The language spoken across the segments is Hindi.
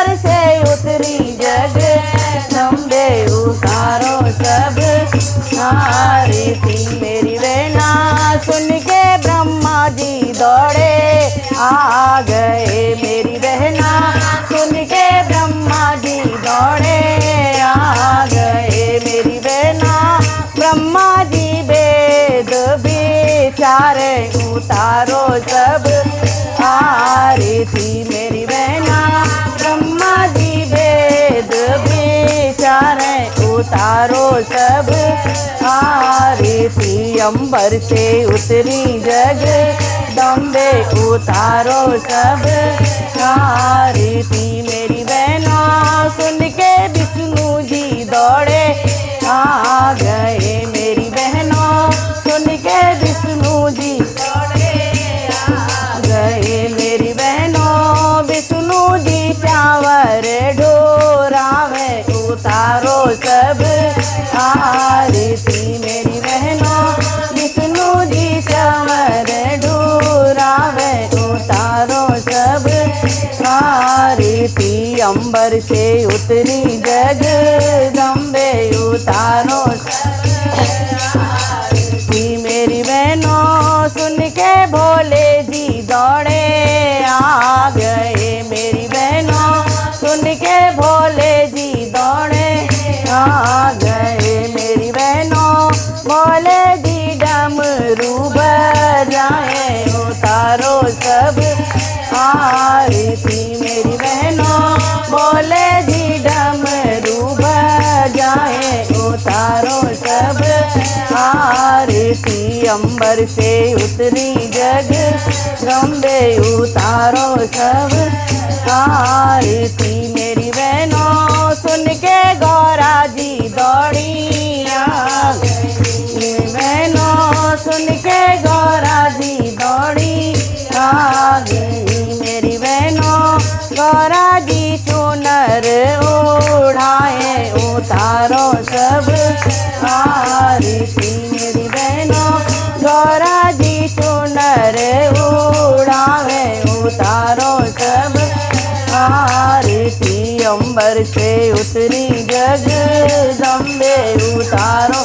अंबर से उतरी जगदम्बे उतारो सब आरती। मेरी बहना सुन के ब्रह्मा जी दौड़े आ गए। मेरी बहना सुन के ब्रह्मा जी दौड़े आ गए। मेरी बहना ब्रह्मा जी वेद विचारे उतारो सब आरती। मेरी बहना ब्रह्मा जी वेद विचारे उतारो सब आरती। अंबर से उतरी जगदम्बे उतारो सब आरती। मेरी बहना सुन के विष्णु जी दौड़े आ गए। मेरी बहनों सुन के विष्णु जी दौड़े आ गए। मेरी बहनों विष्णु जी चावर ढोरावे उतारो सब आरती। मेरी बहनों विष्णु जी चावर ढोरावे उतारो सब आरती। अंबर से उतरी जगदम्बे उतारो आरती। मेरी बहनों सुन के भोले जी दौड़े आ गए। मेरी बहनों सुन के भोले जी दौड़े आ गए। मेरी बहनों भोले जी डमरू बजाए उतारो सब आरती। मेरी बहनों भोले जी डमरू बजाए उतारो सब आरती। अंबर से उतरी जगदम्बे उतारो सब आरती। मेरी बहनों सुन के गौरा जी दौड़ी आ गई। मेरी बहनों सुन के गौरा जी दौड़ी आ गई। मेरी बहनों गौरा जी चुनर उड़ाए उतारो सब आरती। मेरी बहनों गौरा जी चुनर उड़ावे उतारो सब आरती। अंबर से उतरी जगदम्बे उतारो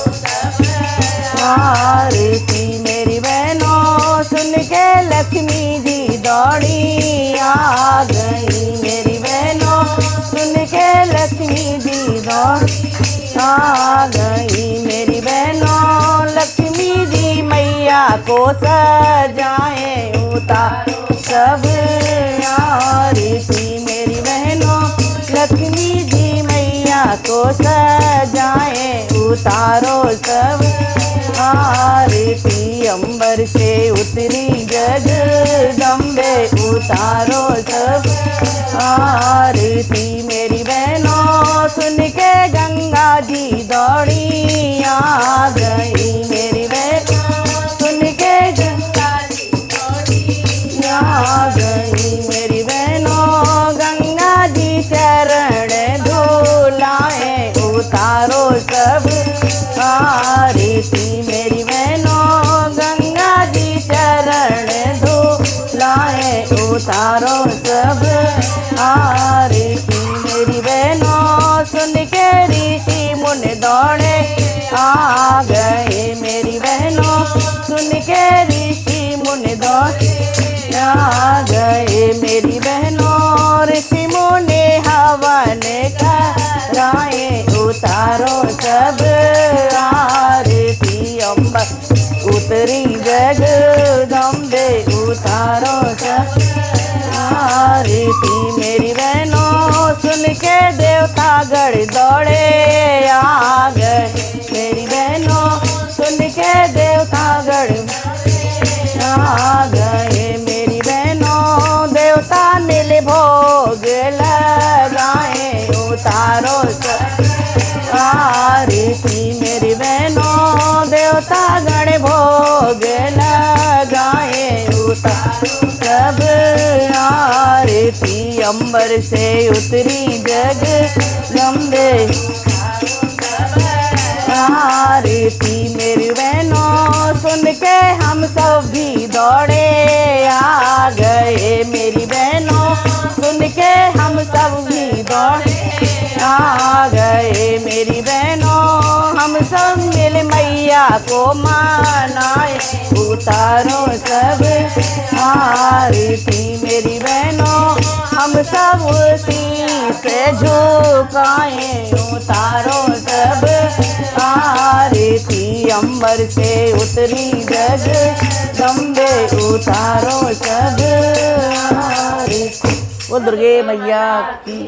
आरती। मेरी बहनों सुन के लक्ष्मी जी दौड़ी आ गई। मेरी बहनों सुन के लक्ष्मी जी दौड़ी आ गई। मेरी बहनों लक्ष्मी जी मैया को सजाए उतारो सब आरती। मेरी बहनों लक्ष्मी जी मैया को सजाए उतारो सब आरती। अंबर से उतरी जगदम्बे उतारो सब आरती। मेरी बहनों सुन के गंगा जी दौड़ी आ गई। मेरी बहनों सुन के गंगा जी दौड़ी आ गई। मेरी बहनों गंगा जी चरण धुलाए उतारो सब आरती। मेरी बहनों गंगा जी चरण धुलाए उतारो सब आरती। मेरी बहनों सुन के ऋषि मुनि दौड़े आ गए। मेरी बहनों सुन के ऋषि मुनि दौड़े आ गए। मेरी बहनों ऋषि मुनि हवन कराए उतारो सब आरती। अंबर उतरी जगदम्बे उतारो सब आरती। मेरी बहनों सुन के देवता गण दौड़े आ गए। मेरी बहनों सुन के देवता गण आ गए। मेरी बहनों देवता मिल भोग लगाए उतारो सब आरती। मेरी बहनों देवता गण भोग लगाए उतारो सब आरती। अंबर से उतरी जगदम्बे आरती। मेरी बहनों सुन के हम सब भी दौड़े आ गए। मेरी बहनों सुन के हम सब भी हम सब मिल मैया को मनाए, उतारो सब आरती मेरी बहनों, हम सब उसी से झुकाएं, उतारो सब आरती। अंबर से उतरी जगदम्बे, उतारो सब आरती। वो दुर्गे मैया की